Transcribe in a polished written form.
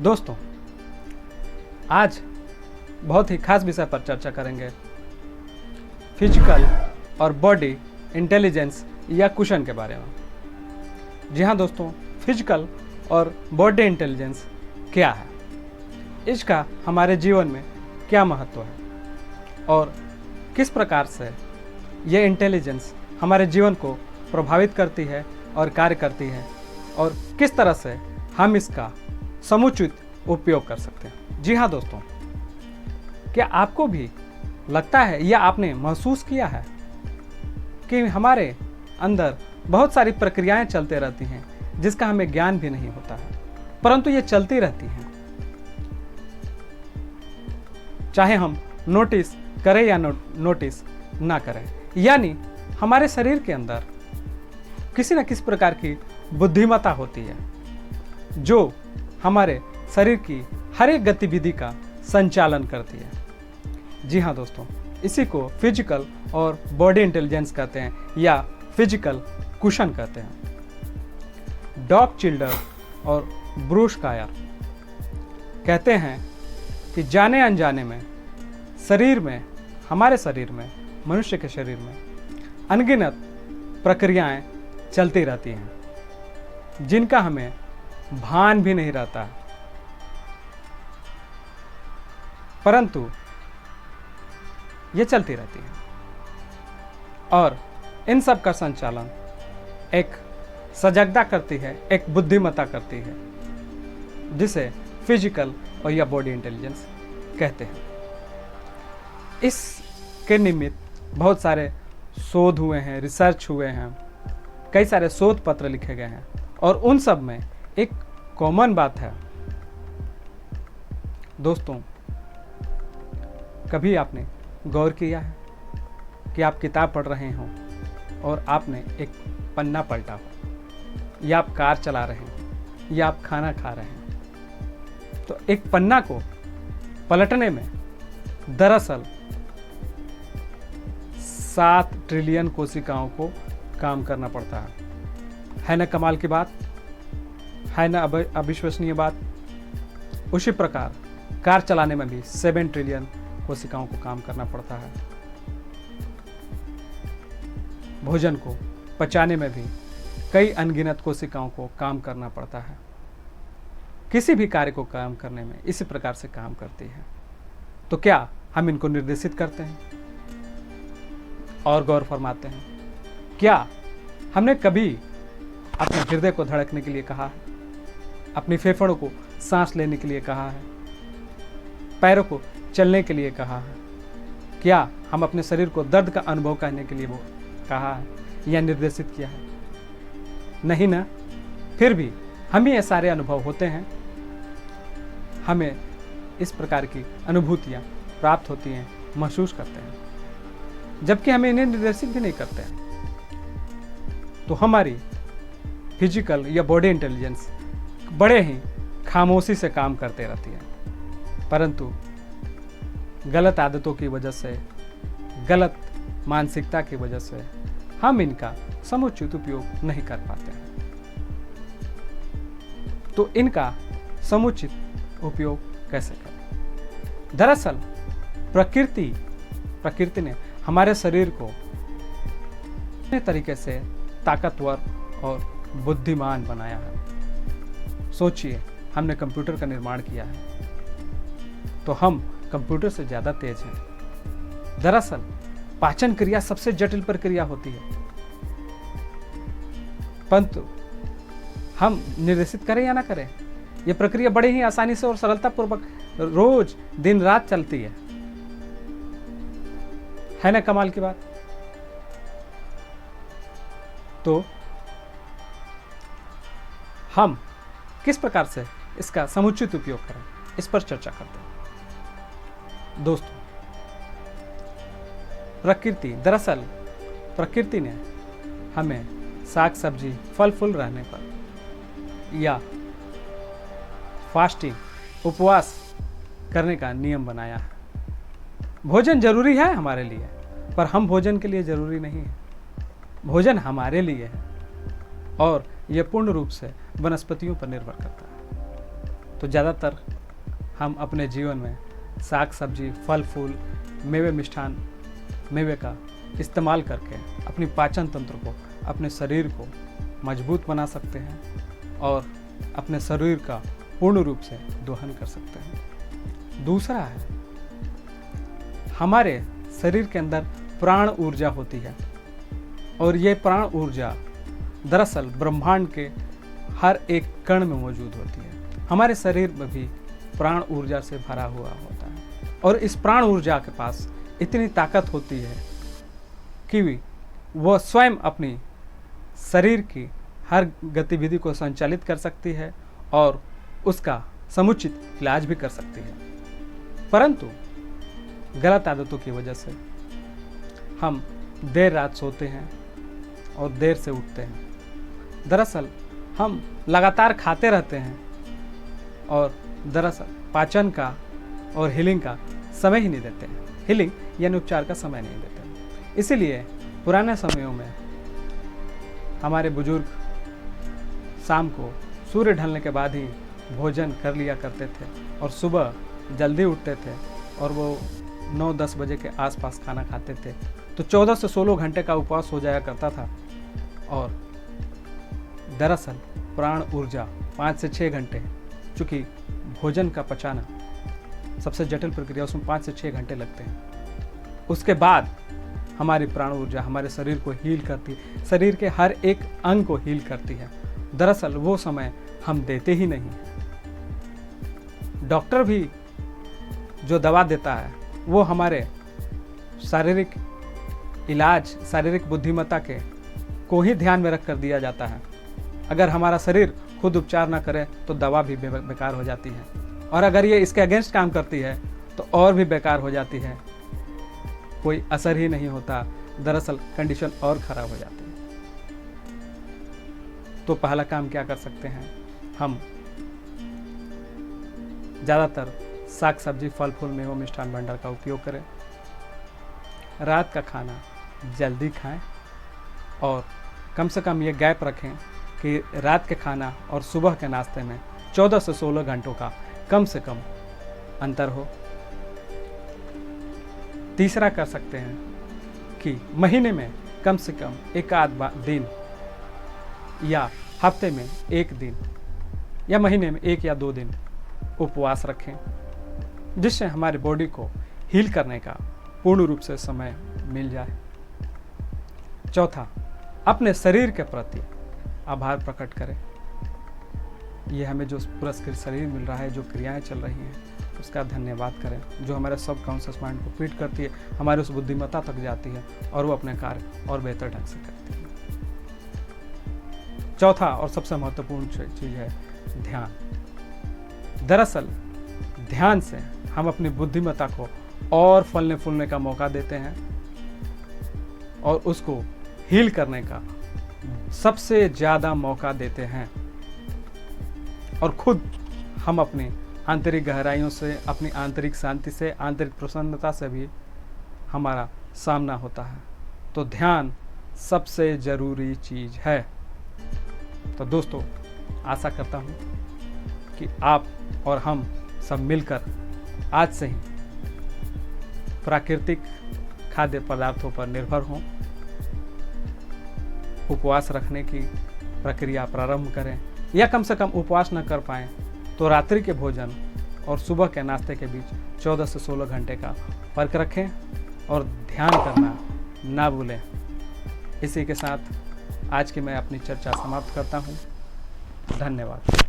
दोस्तों, आज बहुत ही खास विषय पर चर्चा करेंगे। फिजिकल और बॉडी इंटेलिजेंस या कुशन के बारे में। जी हाँ दोस्तों, फिजिकल और बॉडी इंटेलिजेंस क्या है, इसका हमारे जीवन में क्या महत्व है और किस प्रकार से ये इंटेलिजेंस हमारे जीवन को प्रभावित करती है और कार्य करती है और किस तरह से हम इसका समुचित उपयोग कर सकते हैं। जी हाँ दोस्तों, क्या आपको भी लगता है या आपने महसूस किया है कि हमारे अंदर बहुत सारी प्रक्रियाएं चलते रहती हैं जिसका हमें ज्ञान भी नहीं होता है, परंतु ये चलती रहती हैं, चाहे हम नोटिस करें या नोटिस ना करें। यानी हमारे शरीर के अंदर किसी न किसी प्रकार की बुद्धिमत्ता होती है जो हमारे शरीर की हर एक गतिविधि का संचालन करती है। जी हाँ दोस्तों, इसी को फिजिकल और बॉडी इंटेलिजेंस कहते हैं या फिजिकल कुशन कहते हैं। डॉग चिल्डर और ब्रूस कायर कहते हैं कि जाने अनजाने में शरीर में, हमारे शरीर में, मनुष्य के शरीर में अनगिनत प्रक्रियाएं चलती रहती हैं जिनका हमें भान भी नहीं रहता, परंतु ये चलती रहती है और इन सब का संचालन एक सजगता करती है, एक बुद्धिमत्ता करती है, जिसे फिजिकल और या बॉडी इंटेलिजेंस कहते हैं। इसके निमित्त बहुत सारे शोध हुए हैं, रिसर्च हुए हैं, कई सारे शोध पत्र लिखे गए हैं और उन सब में एक कॉमन बात है। दोस्तों, कभी आपने गौर किया है कि आप किताब पढ़ रहे हों और आपने एक पन्ना पलटा हो, या आप कार चला रहे हैं या आप खाना खा रहे हैं, तो एक पन्ना को पलटने में दरअसल 7 ट्रिलियन कोशिकाओं को काम करना पड़ता है ना कमाल की बात है ना, अविश्वसनीय बात। उसी प्रकार कार चलाने में भी 7 ट्रिलियन कोशिकाओं को काम करना पड़ता है। भोजन को पचाने में भी कई अनगिनत कोशिकाओं को काम करना पड़ता है। किसी भी कार्य को काम करने में इसी प्रकार से काम करती है। तो क्या हम इनको निर्देशित करते हैं और गौर फरमाते हैं? क्या हमने कभी अपने हृदय को धड़कने के लिए कहा है, अपनी फेफड़ों को सांस लेने के लिए कहा है, पैरों को चलने के लिए कहा है? क्या हम अपने शरीर को दर्द का अनुभव करने के लिए कहा है या निर्देशित किया है? नहीं ना। फिर भी हमें ये सारे अनुभव होते हैं, हमें इस प्रकार की अनुभूतियाँ प्राप्त होती हैं, महसूस करते हैं, जबकि हमें इन्हें निर्देशित भी नहीं करते हैं। तो हमारी फिजिकल या बॉडी इंटेलिजेंस बड़े ही खामोशी से काम करते रहती है, परंतु गलत आदतों की वजह से, गलत मानसिकता की वजह से हम इनका समुचित उपयोग नहीं कर पाते हैं। तो इनका समुचित उपयोग कैसे करें? दरअसल प्रकृति ने हमारे शरीर को अपने तरीके से ताकतवर और बुद्धिमान बनाया है। सोचिए, हमने कंप्यूटर का निर्माण किया है तो हम कंप्यूटर से ज़्यादा तेज हैं। दरअसल पाचन क्रिया सबसे जटिल प्रक्रिया होती है, परंतु हम निर्देशित करें या ना करें, यह प्रक्रिया बड़े ही आसानी से और सरलतापूर्वक रोज दिन रात चलती है ना कमाल की बात। तो हम किस प्रकार से इसका समुचित उपयोग करें, इस पर चर्चा करते हैं। दोस्तों, दरअसल प्रकृति ने हमें साग सब्जी, फल फूल रहने पर या फास्टिंग, उपवास करने का नियम बनाया है। भोजन जरूरी है हमारे लिए, पर हम भोजन के लिए जरूरी नहीं है। भोजन हमारे लिए है और यह पूर्ण रूप से वनस्पतियों पर निर्भर करता है। तो ज़्यादातर हम अपने जीवन में साग सब्जी, फल फूल, मेवे मिष्ठान, मेवे का इस्तेमाल करके अपनी पाचन तंत्र को, अपने शरीर को मजबूत बना सकते हैं और अपने शरीर का पूर्ण रूप से दोहन कर सकते हैं। दूसरा है, हमारे शरीर के अंदर प्राण ऊर्जा होती है और ये प्राण ऊर्जा दरअसल ब्रह्मांड के हर एक कण में मौजूद होती है। हमारे शरीर में भी प्राण ऊर्जा से भरा हुआ होता है और इस प्राण ऊर्जा के पास इतनी ताकत होती है कि वह स्वयं अपनी शरीर की हर गतिविधि को संचालित कर सकती है और उसका समुचित इलाज भी कर सकती है। परंतु गलत आदतों की वजह से हम देर रात सोते हैं और देर से उठते हैं। दरअसल हम लगातार खाते रहते हैं और दरअसल पाचन का और हीलिंग का समय ही नहीं देते हैं। हीलिंग यानी उपचार का समय नहीं देते हैं। इसीलिए पुराने समयों में हमारे बुजुर्ग शाम को सूर्य ढलने के बाद ही भोजन कर लिया करते थे और सुबह जल्दी उठते थे और वो 9-10 बजे के आसपास खाना खाते थे। तो 14 से 16 घंटे का उपवास हो जाया करता था और दरअसल प्राण ऊर्जा 5 से 6 घंटे, चूँकि भोजन का पचाना सबसे जटिल प्रक्रिया, उसमें 5 से 6 घंटे लगते हैं। उसके बाद हमारी प्राण ऊर्जा हमारे शरीर को हील करती है, शरीर के हर एक अंग को हील करती है। दरअसल वो समय हम देते ही नहीं हैं। डॉक्टर भी जो दवा देता है वो हमारे शारीरिक इलाज, शारीरिक बुद्धिमत्ता के को ही ध्यान में रख कर दिया जाता है। अगर हमारा शरीर खुद उपचार ना करे तो दवा भी बेकार हो जाती है और अगर ये इसके अगेंस्ट काम करती है तो और भी बेकार हो जाती है, कोई असर ही नहीं होता। दरअसल कंडीशन और ख़राब हो जाती है। तो पहला काम क्या कर सकते हैं, हम ज़्यादातर साग सब्जी, फल फूल, मेवा मिष्ठान भंडार का उपयोग करें। रात का खाना जल्दी खाएं और कम से कम ये गैप रखें कि रात के खाना और सुबह के नाश्ते में 14 से 16 घंटों का कम से कम अंतर हो। तीसरा कर सकते हैं कि महीने में कम से कम एक आध दिन या हफ्ते में 1 दिन या महीने में 1 या 2 दिन उपवास रखें, जिससे हमारी बॉडी को हील करने का पूर्ण रूप से समय मिल जाए। चौथा, अपने शरीर के प्रति आभार प्रकट करें। ये हमें जो पुरस्कृत शरीर मिल रहा है, जो क्रियाएं चल रही हैं, उसका धन्यवाद करें, जो हमारे सब कॉन्शियस माइंड को फीड करती है, हमारे उस बुद्धिमत्ता तक जाती है और वो अपने कार्य और बेहतर ढंग से करती है। चौथा और सबसे महत्वपूर्ण चीज़ है ध्यान। दरअसल ध्यान से हम अपनी बुद्धिमत्ता को और फलने फूलने का मौका देते हैं और उसको हील करने का सबसे ज़्यादा मौका देते हैं और खुद हम अपनी आंतरिक गहराइयों से, अपनी आंतरिक शांति से, आंतरिक प्रसन्नता से भी हमारा सामना होता है। तो ध्यान सबसे ज़रूरी चीज़ है। तो दोस्तों, आशा करता हूँ कि आप और हम सब मिलकर आज से ही प्राकृतिक खाद्य पदार्थों पर निर्भर हों, उपवास रखने की प्रक्रिया प्रारंभ करें, या कम से कम उपवास न कर पाएँ तो रात्रि के भोजन और सुबह के नाश्ते के बीच 14 से 16 घंटे का फर्क रखें और ध्यान करना ना भूलें। इसी के साथ आज की मैं अपनी चर्चा समाप्त करता हूँ। धन्यवाद।